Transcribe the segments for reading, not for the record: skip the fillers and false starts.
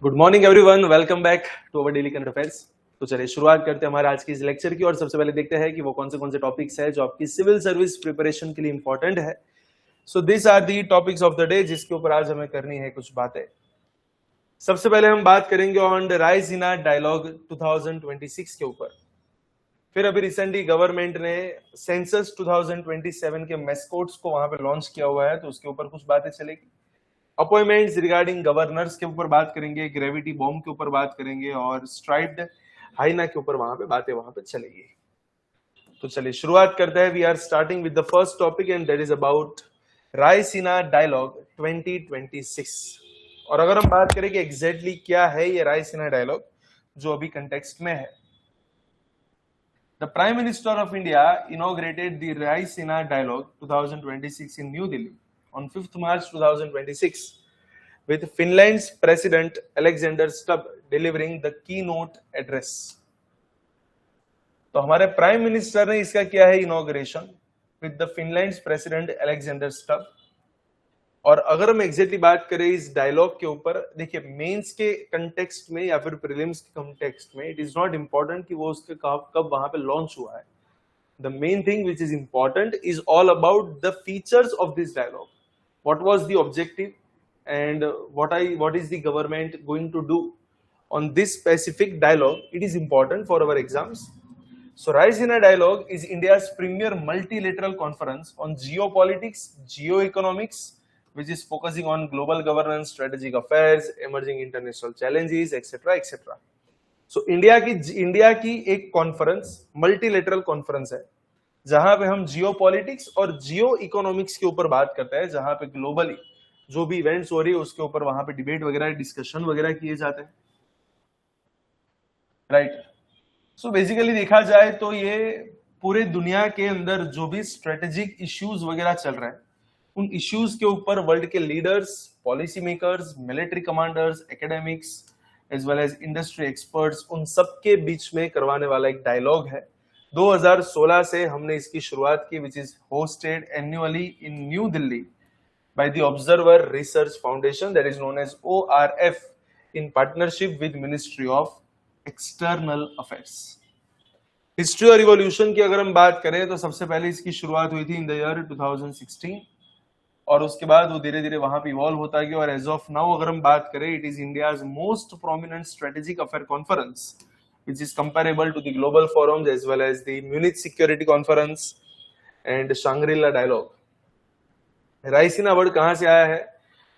Good morning everyone, welcome back to our daily current affairs. तो चलिए शुरुआत करते हैं हमारे आज की इस लेक्चर की और सबसे पहले देखते हैं कि वो कौन से टॉपिक्स है जो आपकी सिविल सर्विस प्रिपरेशन के लिए इंपॉर्टेंट है। So this are the topics of the day जिसके ऊपर आज हमें करनी है कुछ बातें। सबसे पहले हम बात करेंगे on the Raisina dialogue 2026 के ऊपर। फिर अभी रिसेंटली गवर्नमेंट ने सेंसस 2027 के मेस्कोट्स को वहां पे लॉन्च किया हुआ है, तो उसके ऊपर कुछ बातें चलेगी। अपॉइंटमेंट्स रिगार्डिंग गवर्नर्स के ऊपर बात करेंगे, ग्रेविटी बॉम्ब के ऊपर बात करेंगे और स्ट्राइप्ड हाइना के ऊपर वहां पे बातें वहां पे चलेगी। तो चलिए शुरुआत करते हैं। We are starting with the first topic and that is about Raisina dialogue 2026। और अगर हम बात करें कि एग्जैक्टली क्या है ये रायसीना डायलॉग जो अभी कंटेक्स्ट में है, the prime minister of India inaugurated the Raisina dialogue 2026 in New Delhi on 5th March 2026 with Finland's President Alexander Stubb delivering the keynote address। तो हमारे प्राइम मिनिस्टर ने इसका किया है inauguration with the Finland's president Alexander Stubb. और अगर हम exactly बात करें इस डायलॉग के ऊपर, देखिए मेंस के कंटेक्स्ट में या फिर प्रीलिम्स के कंटेक्स्ट में इट इज नॉट इंपॉर्टेंट कि वो उसके कब वहां पे लॉन्च हुआ है। The main thing which is important is all about the features of this dialogue. What was the objective and what is the government going to do on this specific dialogue? It is important for our exams. So Raisina Dialogue is India's premier multilateral conference on geopolitics, geoeconomics, which is focusing on global governance, strategic affairs, emerging international challenges, etc. etc. So India की एक conference multilateral conference है जहां पे हम जियो politics और जियो economics के ऊपर बात करते हैं, जहां पे ग्लोबली जो भी इवेंट्स हो रही है उसके ऊपर वहां पे डिबेट वगैरह डिस्कशन वगैरह किए जाते हैं, राइट। सो बेसिकली देखा जाए तो ये पूरे दुनिया के अंदर जो भी स्ट्रेटेजिक इश्यूज वगैरह चल रहे हैं उन इश्यूज के ऊपर वर्ल्ड के leaders, policy makers, military commanders, academics as well as industry experts, उन सबके बीच में करवाने वाला एक डायलॉग है। 2016 से हमने इसकी शुरुआत की, which is hosted annually in New Delhi by the observer research foundation that is known as ORF in partnership with ministry of external affairs. History और रिवॉल्यूशन की अगर हम बात करें तो सबसे पहले इसकी शुरुआत हुई थी इन द ईयर 2016 और उसके बाद वो धीरे धीरे वहां पे इवॉल्व होता गया और एज ऑफ नाउ अगर हम बात करें it is India's most prominent strategic affair conference which is comparable to the global forums as well as the Munich Security Conference and Shangri-La Dialogue। Raisina word कहां से आया है?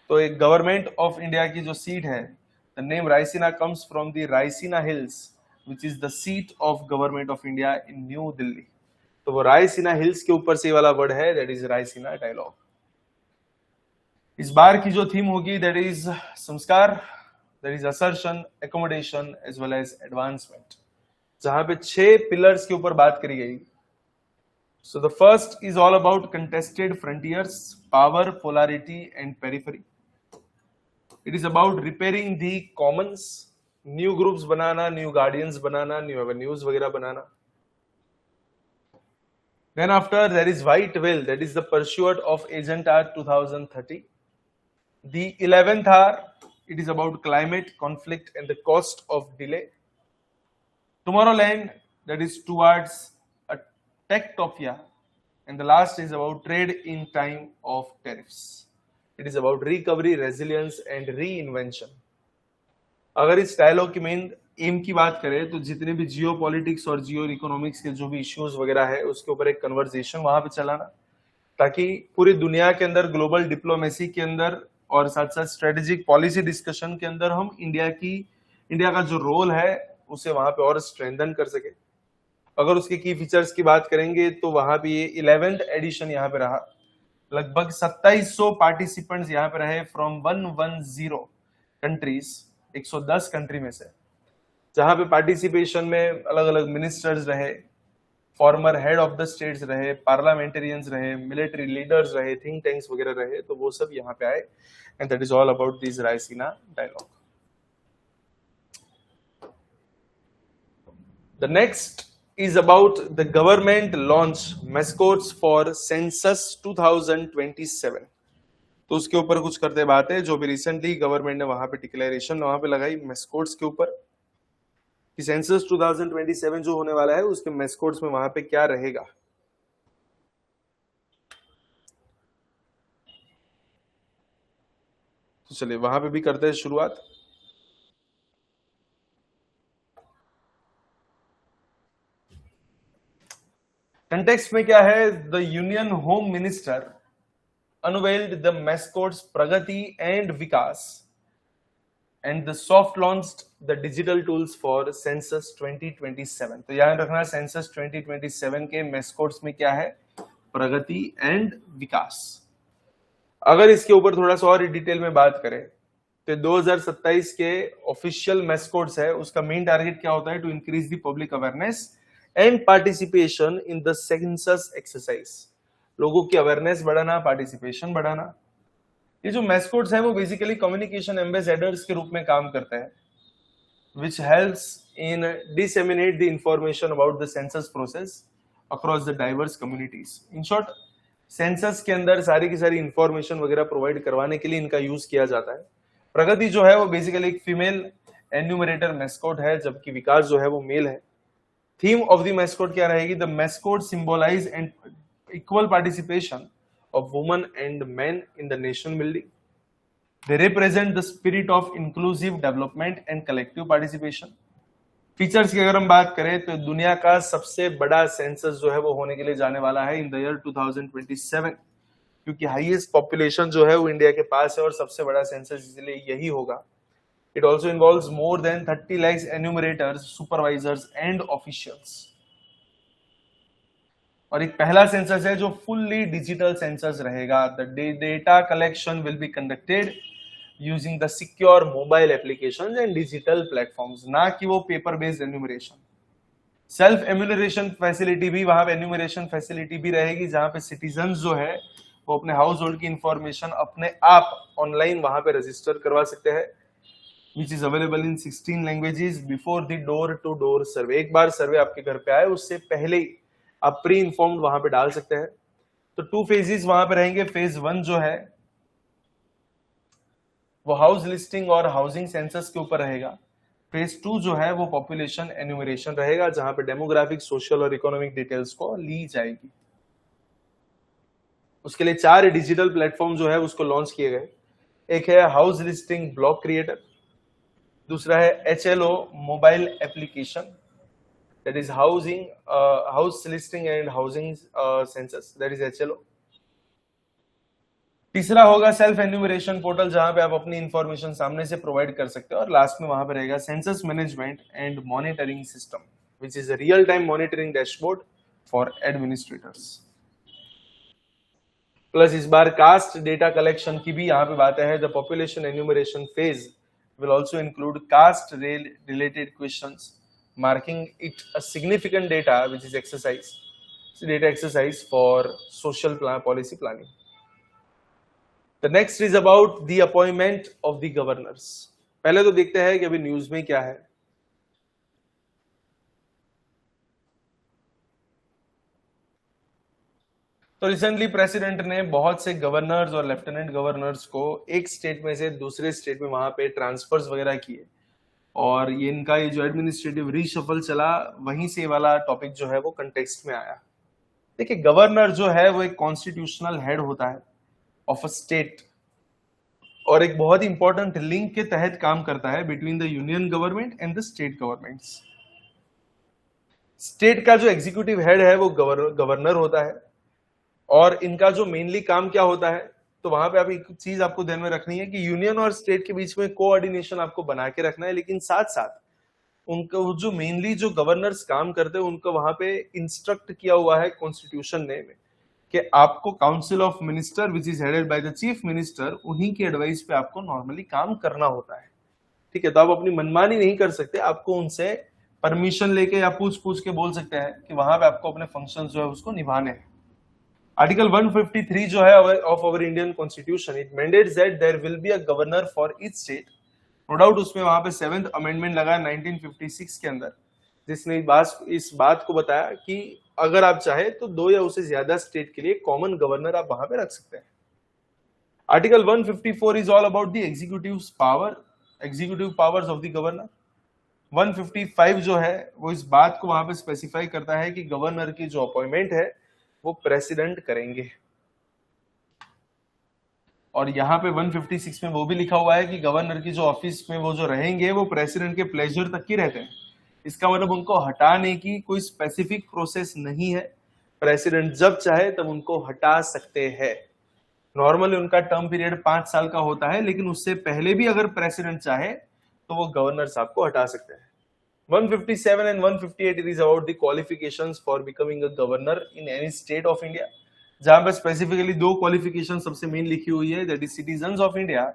तो एक गवर्नमेंट ऑफ इंडिया की जो सीट है, the name Raisina comes from the Raisina hills which is the seat of government of India in New Delhi. तो वो रायसीना हिल्स के ऊपर से वाला वर्ड है, दैट इज रायसीना डायलॉग। इस बार की जो थीम होगी दैट इज संस्कार, there is assertion, accommodation as well as advancement, जहां पे 6 पिलर्स के ऊपर बात करी गई। So the first is all about contested frontiers, power, polarity and periphery. It is about repairing the commons, new groups banana, new guardians banana, new avenues वगैरह बनाना। Then after there is white whale, that is the pursuit of Agenda 2030. The 11th hour, it is about climate, conflict and the cost of delay. Tomorrowland, that is towards a techtopia. And the last is about trade in time of tariffs. It is about recovery, resilience and reinvention. अगर इस dialogue की main M की बात करें तो जितने भी जियो politics और जियो इकोनॉमिक्स के जो भी इश्यूज वगैरह है उसके ऊपर एक कन्वर्सेशन वहां पे चलाना, ताकि पूरी दुनिया के अंदर ग्लोबल डिप्लोमेसी के अंदर और साथ साथ स्ट्रेटेजिक पॉलिसी डिस्कशन के अंदर हम इंडिया का जो रोल है उसे वहां पे और स्ट्रेंथन कर सके। अगर उसके की फीचर्स की बात करेंगे तो वहां पे ये 11th एडिशन यहाँ पे रहा, लगभग 2700 पार्टिसिपेंट्स यहाँ पे रहे फ्रॉम 110 कंट्रीज, 110 कंट्री में से, जहां पे पार्टिसिपेशन में अलग अलग मिनिस्टर्स रहे, former head of the states रहे, पार्लियामेंटेरियंस रहे, मिलिट्री लीडर्स रहे, थिंक टैंक्स वगैरह रहे, तो वो सब यहाँ पे आए and that is all about this Raisina dialogue. The next is about the government launch mascots for census 2027। तो उसके ऊपर कुछ करते बात है। जो भी रिसेंटली गवर्नमेंट ने वहां पे डिक्लेरेशन वहां पे लगाई मेस्कोट्स के ऊपर कि सेंसस 2027 जो होने वाला है उसके मेस्कोट्स में वहां पे क्या रहेगा। तो चलिए वहां पे भी करते हैं शुरुआत। कंटेक्स्ट में क्या है, the union home minister unveiled the mascots Pragati and Vikas and the soft launched the digital tools for census 2027। तो याद रखना सेंसस 2027 के मेस्कोट्स में क्या है, प्रगति एंड विकास। अगर इसके ऊपर थोड़ा सा और डिटेल में बात करें तो 2027 के ऑफिशियल मेस्कोट्स है, उसका मेन टारगेट क्या होता है, to increase the public awareness and participation in the census exercise. लोगों की अवेयरनेस बढ़ाना, पार्टिसिपेशन बढ़ाना। ये जो मैस्कोट्स है वो बेसिकली कम्युनिकेशन एम्बेसडर्स के रूप में काम करते हैं, which helps in disseminate the information about the census process across the diverse communities। In short, census के अंदर सारी की सारी इंफॉर्मेशन वगैरह प्रोवाइड करवाने के लिए इनका यूज किया जाता है। प्रगति जो है वो बेसिकली एक फीमेल एन्यूमरेटर मैस्कोट है, जबकि विकास जो है वो मेल है। थीम ऑफ द मैस्कोट क्या रहेगी, the mascot symbolise and equal participation of women and men in the nation building। They represent the spirit of inclusive development and collective participation। Features की अगर हम बात करें तो दुनिया का सबसे बड़ा सेंसस जो है वो होने के लिए जाने वाला है इन द ईयर 2027, क्योंकि हाईएस्ट पॉपुलेशन जो है वो इंडिया के पास है और सबसे बड़ा सेंसस इसलिए यही होगा। It also involves more than 30 lakhs enumerators, supervisors and officials. और एक पहला सेंसस है जो फुल्ली डिजिटल सेंसस रहेगा। The data collection will be conducted using the secure mobile applications and digital platforms, ना कि वो paper based enumeration. Self enumeration facility भी वहां पे, एन्यूमरेशन फैसिलिटी भी रहेगी, जहां पे सिटीजन जो है वो अपने हाउस होल्ड की इंफॉर्मेशन अपने आप ऑनलाइन वहां पे रजिस्टर करवा सकते हैं, which is available in 16 languages before the door to door survey. एक बार सर्वे आपके घर पे आए उससे पहले ही आप प्री इन्फॉर्म्ड वहां पे डाल सकते हैं। तो 2 phases वहां पे रहेंगे। फेज 1 जो है वो हाउस लिस्टिंग और हाउसिंग सेंसस के ऊपर रहेगा। फेज 2 जो है वो पॉपुलेशन एन्यूमरेशन रहेगा, जहां पे डेमोग्राफिक, सोशल और इकोनॉमिक डिटेल्स को ली जाएगी। उसके लिए 4 डिजिटल प्लेटफॉर्म जो है उसको लॉन्च किए गए। एक है हाउस लिस्टिंग ब्लॉक क्रिएटर, दूसरा है HLO mobile application, that is house listing and housing census, that is HLO। तीसरा होगा सेल्फ एन्यूमरेशन पोर्टल, जहां पे आप अपनी इंफॉर्मेशन सामने से प्रोवाइड कर सकते हो। और लास्ट में वहां पे रहेगा census management and monitoring system, which is a real time monitoring dashboard for administrators. Plus इस बार कास्ट डेटा कलेक्शन की भी यहाँ पे बात है। The population enumeration phase will also include caste related questions, marking it a significant data which is data exercise for social policy planning। The next is about the appointment of the governors। पहले तो देखते हैं कि अभी news में क्या है। तो रिसेंटली प्रेसिडेंट ने बहुत से गवर्नर्स और लेफ्टिनेंट गवर्नर्स को एक स्टेट में से दूसरे स्टेट में वहां पे ट्रांसफर्स वगैरह किए, और ये इनका ये जो एडमिनिस्ट्रेटिव रीशफल चला वहीं से वाला टॉपिक जो है वो कंटेक्स्ट में आया। देखिए, गवर्नर जो है वो एक कॉन्स्टिट्यूशनल हेड होता है ऑफ अ स्टेट, और एक बहुत इंपॉर्टेंट लिंक के तहत काम करता है between the union government and the state governments. State का जो एग्जीक्यूटिव हेड है वो गवर्नर होता है, और इनका जो मेनली काम क्या होता है, तो वहां पे आप एक चीज आपको ध्यान में रखनी है कि यूनियन और स्टेट के बीच में कोऑर्डिनेशन आपको बना के रखना है, लेकिन साथ साथ उनको जो मेनली जो गवर्नर्स काम करते हैं उनको वहां पे इंस्ट्रक्ट किया हुआ है कॉन्स्टिट्यूशन ने में कि आपको council of minister which is headed by the chief minister, उन्हीं की एडवाइस पे आपको नॉर्मली काम करना होता है। ठीक है, तो आप अपनी मनमानी नहीं कर सकते, आपको उनसे परमिशन लेके या पूछ पूछ के बोल सकते हैं कि वहां पे आपको अपने फंक्शन जो है उसको निभाने हैं। आर्टिकल 153 जो है of our Indian constitution, it mandates that there will be a governor for each state. No doubt उसमें वहां पे 7th अमेंडमेंट लगा 1956 के अंदर, जिसने इस बात को बताया कि अगर आप चाहे तो 2 या उससे ज्यादा स्टेट के लिए कॉमन गवर्नर आप वहां पे रख सकते हैं। Article 154 is all about the executive powers of the governor. 155 जो है वो इस बात को वहां पे स्पेसिफाई करता है कि गवर्नर की जो अपॉइंटमेंट है वो प्रेसिडेंट करेंगे। और यहाँ पे 156 में वो भी लिखा हुआ है कि गवर्नर की जो ऑफिस में वो जो रहेंगे वो प्रेसिडेंट के प्लेजर तक ही रहते हैं। इसका मतलब उनको हटाने की कोई स्पेसिफिक प्रोसेस नहीं है, प्रेसिडेंट जब चाहे तब उनको हटा सकते हैं। नॉर्मली उनका टर्म पीरियड 5 साल का होता है, लेकिन उससे पहले भी अगर प्रेसिडेंट चाहे तो वो गवर्नर साहब को हटा सकते हैं। 157 and 158 it is about the qualifications for becoming a governor in any state of India, जहां पर स्पेसिफिकली 2 क्वालिफिकेशन सबसे मेन लिखी हुई है, that is citizens of India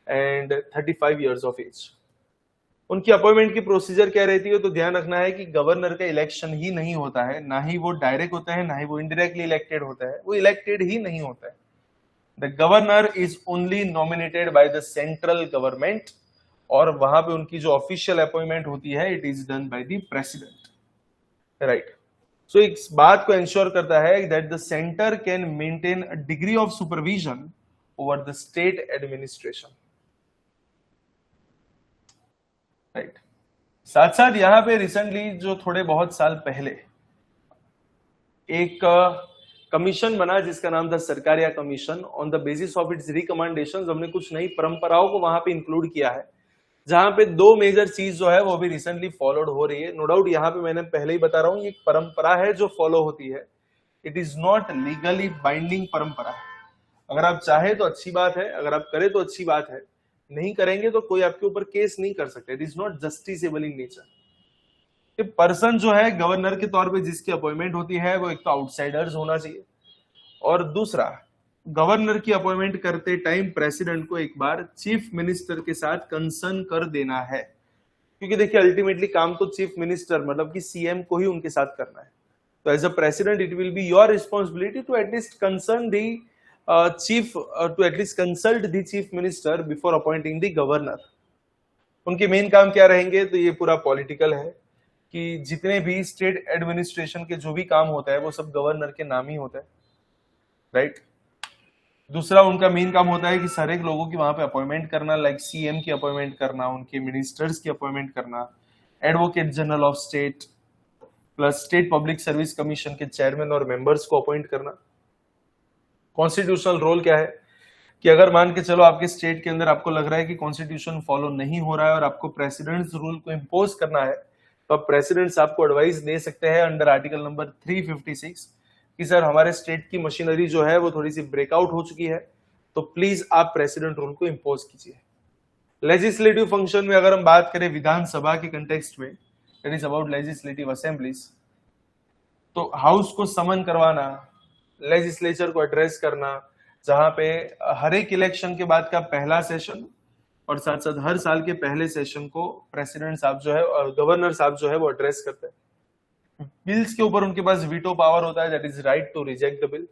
and 35 years of age. उनकी अपॉइंटमेंट की प्रोसीजर क्या रहती है, तो ध्यान रखना है कि गवर्नर का इलेक्शन ही नहीं होता है, ना ही वो डायरेक्ट होता है, ना ही वो इनडायरेक्टली इलेक्टेड होता है, वो इलेक्टेड ही नहीं होता है। The governor is only nominated by the central government, और वहां पे उनकी जो ऑफिशियल अपॉइंटमेंट होती है it is done by the president, right. So इस बात को इंश्योर करता है that the centre can maintain a degree of supervision over the state administration, right. साथ साथ यहां पे रिसेंटली जो थोड़े बहुत साल पहले एक कमीशन बना जिसका नाम था Sarkaria commission. On the basis of its recommendations हमने कुछ नई परंपराओं को वहां पे इंक्लूड किया है, जहां पे 2 मेजर चीज जो है वो भी रिसेंटली फॉलोड हो रही है। नो डाउट यहाँ पे मैंने पहले ही बता रहा हूँ, एक परंपरा है जो फॉलो होती है, it is not legally binding परंपरा है। अगर आप चाहे तो अच्छी बात है, अगर आप करें तो अच्छी बात है, नहीं करेंगे तो कोई आपके ऊपर केस नहीं कर सकता। It is not justiciable in nature. कि पर्सन जो है गवर्नर के तौर पे जिसकी अपॉइंटमेंट होती है वो एक तो आउटसाइडर्स होना चाहिए, और दूसरा गवर्नर की अपॉइंटमेंट करते टाइम प्रेसिडेंट को एक बार चीफ मिनिस्टर के साथ कंसर्न कर देना है, क्योंकि देखिए अल्टीमेटली काम तो चीफ मिनिस्टर मतलब कि सीएम को ही उनके साथ करना है। तो as a president it will be your responsibility to at least concern the chief to at least consult the chief minister before appointing the governor. उनके मेन काम क्या रहेंगे, तो ये पूरा पॉलिटिकल है कि जितने भी स्टेट एडमिनिस्ट्रेशन के जो भी काम होता है वो सब गवर्नर के नाम ही होता है, राइट। दूसरा उनका मेन काम होता है कि सारे लोगों की वहां पे अपॉइंटमेंट करना, लाइक सीएम की अपॉइंटमेंट करना, उनके मिनिस्टर्स की अपॉइंटमेंट करना, advocate general of state plus state public service commission के चेयरमैन और मेंबर्स को अपॉइंट करना। कॉन्स्टिट्यूशनल रोल क्या है कि अगर मान के चलो आपके स्टेट के अंदर आपको लग रहा है कि कॉन्स्टिट्यूशन फॉलो नहीं हो रहा है और आपको प्रेसिडेंट्स रूल को इम्पोज करना है, तो अब प्रेसिडेंट्स आपको एडवाइस दे सकते हैं अंडर आर्टिकल नंबर 356 कि सर हमारे स्टेट की मशीनरी जो है वो थोड़ी सी ब्रेकआउट हो चुकी है, तो प्लीज आप प्रेसिडेंट रूल को इम्पोज कीजिए। लेजिस्लेटिव फंक्शन में अगर हम बात करें विधानसभा के कंटेक्स्ट में, that is about legislative assemblies, तो हाउस को समन करवाना, लेजिस्लेचर को एड्रेस करना, जहां पे हर एक इलेक्शन के बाद का पहला सेशन और साथ साथ हर साल के पहले सेशन को प्रेसिडेंट साहब जो है और गवर्नर साहब जो है वो एड्रेस करते हैं। बिल्स के ऊपर उनके पास वीटो पावर होता है, that is right to reject the bill.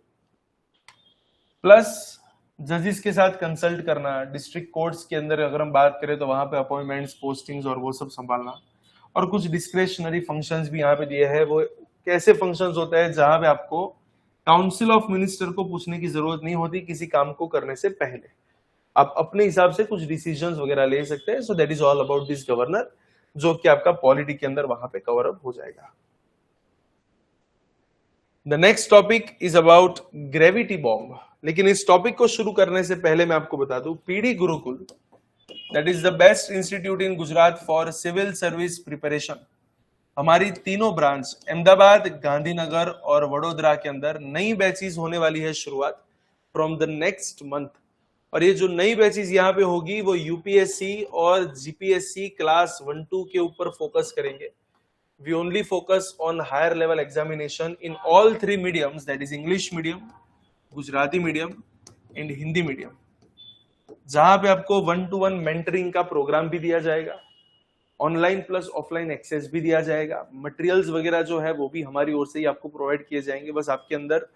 Plus जजेस के साथ कंसल्ट करना, डिस्ट्रिक्ट कोर्ट्स के अंदर अगर हम बात करें तो वहां पे अपॉइंटमेंट्स, पोस्टिंग्स और वो सब संभालना, और कुछ डिस्क्रेशनरी फंक्शंस भी यहाँ पे दिए हैं। वो कैसे फंक्शंस होते हैं जहां पे आपको काउंसिल ऑफ मिनिस्टर को पूछने की जरूरत नहीं होती किसी काम को करने से पहले, आप अपने हिसाब से कुछ डिसीजंस वगैरह ले सकते हैं। So that is all about this governor, जो कि आपका पॉलिटी के अंदर वहां पे कवर अप हो जाएगा। The next topic is about gravity bomb. लेकिन इस टॉपिक को शुरू करने से पहले मैं आपको बता दूं, PD Gurukul that is the best institute in Gujarat for civil service preparation. हमारी तीनों ब्रांच अहमदाबाद, गांधीनगर और वडोदरा के अंदर नई बैचेस होने वाली है शुरुआत फ्रॉम द नेक्स्ट मंथ। और ये जो नई बैचेस यहाँ पे होगी वो यूपीएससी और जीपीएससी क्लास 1-2 के ऊपर फोकस करेंगे। We only focus on higher level examination in all 3 mediums, that is English medium, Gujarati medium and Hindi medium, जहां पे आपको 1-to-1 मेंटरिंग का प्रोग्राम भी दिया जाएगा, ऑनलाइन प्लस ऑफलाइन एक्सेस भी दिया जाएगा, मटेरियल्स वगैरह जो है वो भी हमारी ओर से ही आपको प्रोवाइड किए जाएंगे। बस आपके अंदर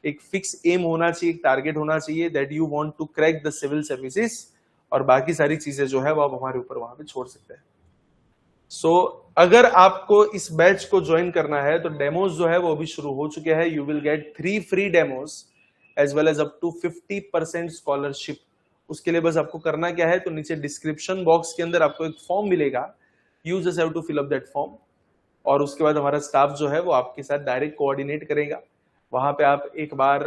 एक फिक्स एम होना चाहिए, एक टारगेट होना चाहिए that you want to crack the civil services, और बाकी सारी चीजें जो है वो आप हमारे ऊपर वहां पे छोड़ सकते हैं। सो अगर आपको इस बैच को ज्वाइन करना है तो डेमोज जो है वो भी शुरू हो चुके हैं। You will get 3 free demos as well as up to 50% scholarship उसके लिए बस आपको करना क्या है, तो नीचे डिस्क्रिप्शन बॉक्स के अंदर आपको एक फॉर्म मिलेगा, you just have to fill up that form, और उसके बाद हमारा स्टाफ जो है वो आपके साथ डायरेक्ट कोऑर्डिनेट करेगा। वहां पे आप एक बार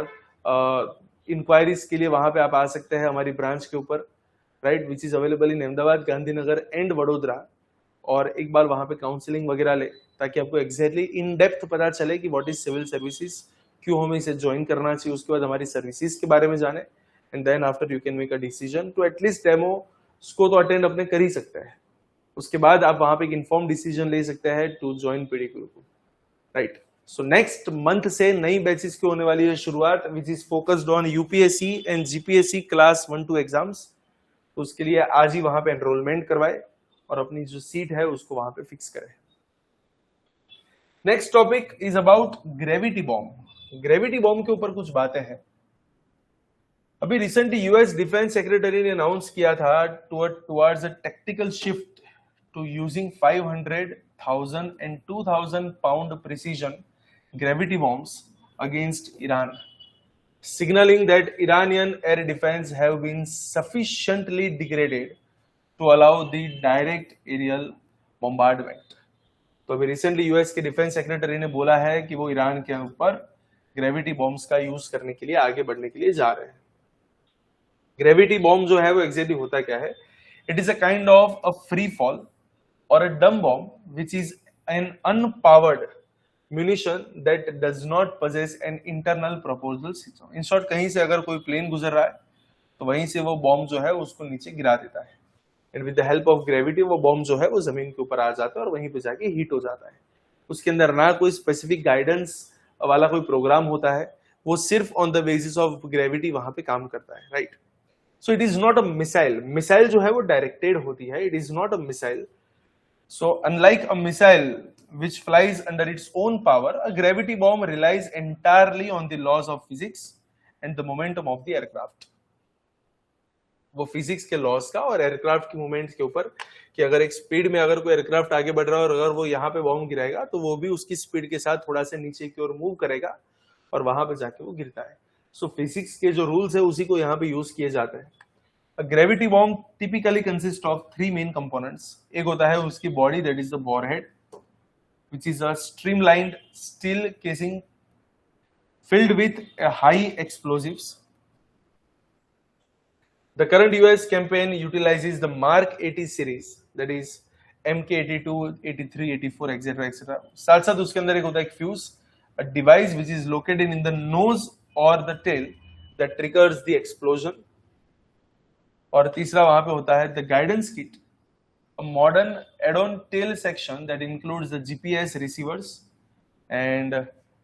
इंक्वायरीज के लिए वहां पे आप आ सकते हैं हमारी ब्रांच के ऊपर, right, which is available in Ahmedabad, Gandhinagar and Vadodara, और एक बार वहां पे काउंसलिंग वगैरह ले, ताकि आपको एग्जैक्टली इन डेप्थ पता चले कि व्हाट इज सिविल सर्विसेज, क्यों हमें इसे ज्वाइन करना चाहिए, उसके बाद हमारी सर्विसेज के बारे में जाने, and then after you can make a decision to at least demo उसको तो अटेंड अपने कर ही सकते हैं। उसके बाद आप वहां पे एक इन्फॉर्म डिसीजन ले सकते हैं to join PD Gurukul, right. So next month से नई बैचेस की होने वाली है शुरुआत, which is focused on UPSC and GPSC class 1-2 exams. तो उसके लिए आज ही वहां पे एनरोलमेंट करवाए और अपनी जो सीट है उसको वहां पे फिक्स करें। Next topic is about gravity bomb. Gravity bomb के ऊपर कुछ बातें हैं। अभी रिसेंटली यूएस डिफेंस सेक्रेटरी ने अनाउंस किया था towards a tactical shift to using 500,000 and 2,000 pound precision gravity bombs against Iran, signaling that Iranian air defense have been sufficiently degraded to allow the direct aerial bombardment। तो अभी recently US के defence secretary ने बोला है कि वो Iran के ऊपर ग्रेविटी बॉम्ब्स का यूज करने के लिए आगे बढ़ने के लिए जा रहे हैं। ग्रेविटी बॉम्ब जो है वो एग्जैक्टली होता क्या है? It is a kind of a free fall or a dumb bomb which is an unpowered munition that does not possess an internal propulsion system। in short, कहीं से अगर कोई प्लेन गुजर रहा है तो वहीं से वो बॉम्ब जो है उसको नीचे गिरा देता है, and with the help of gravity वो बॉम्ब जो है वो जमीन के ऊपर आ जाता है और वहीं पे जाके हीट हो जाता है। उसके अंदर ना कोई स्पेसिफिक गाइडेंस वाला कोई प्रोग्राम होता है, वो सिर्फ on the basis of gravity वहां पे काम करता है, right. So it is not a missile. Missile जो है वो डायरेक्टेड होती है, it is not a missile. So unlike a missile which flies under its own power, a gravity bomb relies entirely on the laws of physics and the momentum of the aircraft। वो physics के loss का और aircraft की movement के ऊपर, कि अगर एक स्पीड में अगर कोई एयरक्राफ्ट आगे बढ़ रहा है और अगर वो यहाँ पे बॉम्ब गिराएगा तो वो भी उसकी स्पीड के साथ थोड़ा सा नीचे की ओर मूव करेगा और वहां पे जाके वो गिरता है। सो फिजिक्स के जो रूल्स है उसी को यहाँ पे यूज किए जाते हैं। A gravity bomb typically consists of 3 main components। एक होता है उसकी body, that is the warhead, which is a streamlined steel casing filled with a high explosives। The current US campaign utilizes the Mark 80 series, that is MK82, 83, 84, etc. etc। साथ साथ उसके अंदर एक होता है एक fuse, a device which is located in the nose or the tail that triggers the explosion। और तीसरा वहां पे होता है the guidance kit, a modern add-on tail section that includes the GPS receivers and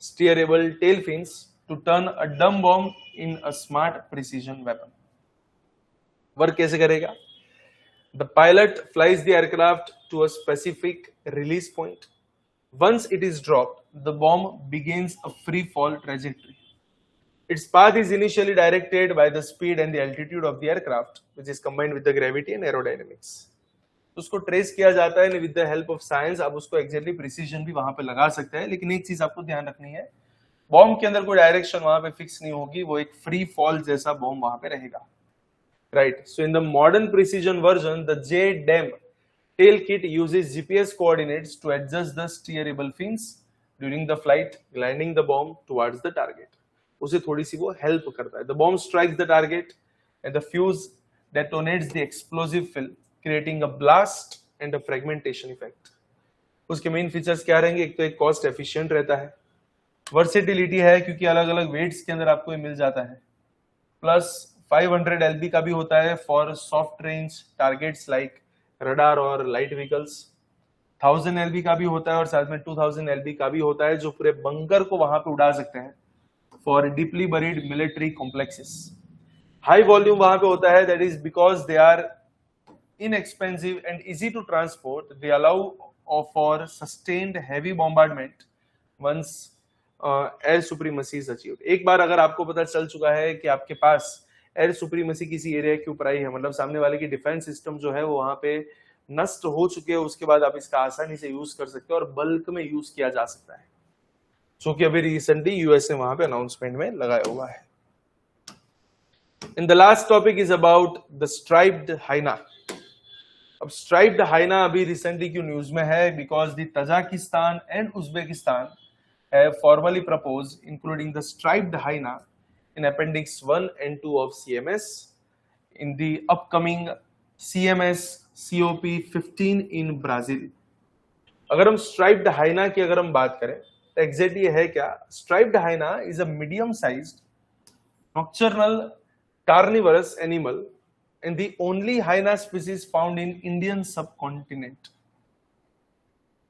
steerable tail fins to turn a dumb bomb in a smart precision weapon. Work कैसे करेगा? The pilot flies the aircraft to a specific release point. Once it is dropped the bomb begins a free fall trajectory. Its path is initially directed by the speed and the altitude of the aircraft, which is combined with the gravity and aerodynamics। उसको trace किया जाता है with the help of science. आप उसको exactly precision भी वहां पे लगा सकते हैं, लेकिन एक चीज आपको ध्यान रखनी है, बॉम्ब के अंदर कोई डायरेक्शन वहां पे फिक्स नहीं होगी, वो एक फ्री फॉल जैसा बॉम्ब वहां पे रहेगा, right. So in the modern precision version the JDAM tail kit uses GPS coordinates to adjust the steerable fins during the flight, landing the bomb towards the target। उसे थोड़ी सी वो help करता है। The bomb strikes the target and the fuse detonates the explosive fill, creating a blast and a fragmentation effect। उसके main features क्या रहेंगे? एक तो एक कॉस्ट एफिशिएंट रहता है, वर्सेटिलिटी है क्योंकि अलग अलग वेट्स के अंदर आपको ये मिल जाता है, प्लस 500 LB का भी होता है for soft range targets like radar और लाइट व्हीकल्स। 1000 LB का भी होता है और साथ में 2000 LB का भी होता है जो पूरे बंकर को वहां पे उड़ा सकते हैं for deeply buried military complexes। High volume वहां पे होता है, that is because they are inexpensive and easy to transport, they allow for sustained heavy bombardment once air supremacy is achieved। एक बार अगर आपको पता चल चुका है कि आपके पास एयर सुप्रीमेसी किसी एरिया के ऊपर आई है, मतलब सामने वाले की डिफेंस सिस्टम जो है वो वहां पे नष्ट हो चुके हैं, उसके बाद आप इसका आसानी से यूज कर सकते हो और बल्क में यूज किया जा सकता है, जो कि अभी रिसेंटली यूएस ने वहां पे अनाउंसमेंट में लगाया हुआ है। And the last topic is about the striped hyena. अब स्ट्राइप्ड हाइना अभी रिसेंटली क्यों न्यूज में है? Because the Tajikistan and Uzbekistan have formally proposed including the striped hyena in appendix 1 and 2 of CMS in the upcoming CMS COP15 in Brazil. अगर हम striped हाइना की अगर हम बात करें तो एग्जैक्टली है क्या? Striped hyena is a medium sized nocturnal carnivorous animal and the only hyena species found in Indian subcontinent.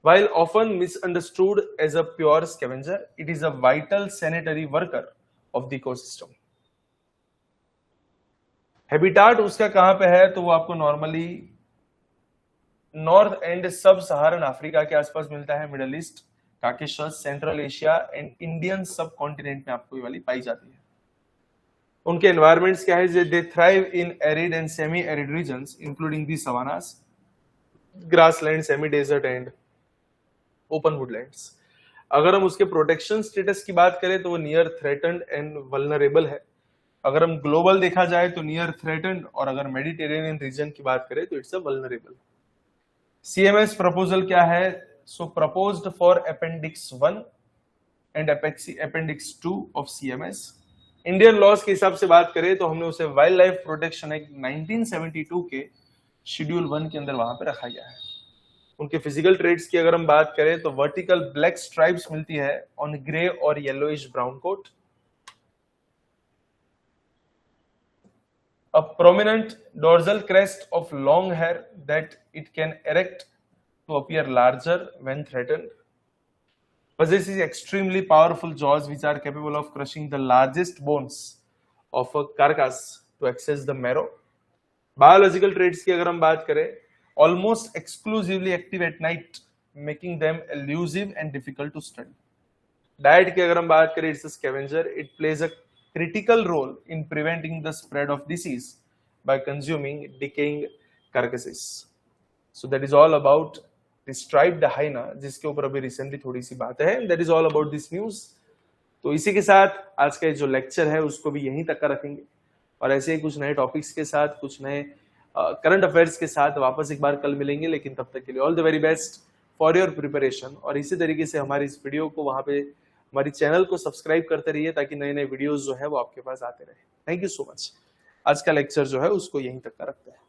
While often misunderstood as a pure scavenger, it is a vital sanitary worker of the ecosystem. Habitat उसका कहां पे है? तो वो आपको normally north and सब सहारन Africa के आसपास मिलता है, middle east, Caucasus, central Asia and Indian सब कॉन्टिनेंट में आपको ये वाली पाई जाती है. उनके एनवायरमेंट्स क्या है? They thrive in arid and semi arid regions including the savannas, grassland, semi desert and open woodlands. अगर हम उसके प्रोटेक्शन स्टेटस की बात करें तो वो नियर थ्रेटन्ड एंड वल्नरेबल है. अगर हम ग्लोबल देखा जाए तो नियर थ्रेटन्ड, और अगर मेडिटेरेनियन रीजन की बात करें तो it's a vulnerable. CMS proposal क्या है? So proposed for appendix 1 and appendix 2 of CMS. Indian laws के हिसाब से बात करें तो हमने उसे वाइल्ड लाइफ प्रोटेक्शन एक्ट 1972 के शेड्यूल 1 के अंदर वहां पे रखा गया है. उनके फिजिकल ट्रेड्स की अगर हम बात करें तो वर्टिकल ब्लैक स्ट्राइप्स मिलती है ऑन ग्रे और yellowish brown coat. A prominent dorsal crest of long hair that it can erect to appear larger when threatened. Possesses extremely powerful jaws which are capable of crushing the largest bones of a carcass to access the marrow. Biological traits की अगर हम बात करें, almost exclusively active at night, making them elusive and difficult to study. Diet की अगर हम बात करें, it's a scavenger. It plays a critical role in preventing the spread of disease by consuming decaying carcasses. So that is all about the striped hyena, जिसके ऊपर अभी recently थोड़ी सी बात है. That is all about this news. तो इसी के साथ आज का जो लेक्चर है उसको भी यहीं तक का रखेंगे, और ऐसे ही कुछ नए टॉपिक्स के साथ, कुछ नए करंट अफेयर्स के साथ वापस एक बार कल मिलेंगे. लेकिन तब तक के लिए all the very best for your preparation. और इसी तरीके से हमारी इस वीडियो को वहां पे हमारी चैनल को सब्सक्राइब करते रहिए ताकि नए नए वीडियोस जो है वो आपके पास आते रहे. Thank you so much. आज का लेक्चर जो है उसको यहीं तक का रखते हैं.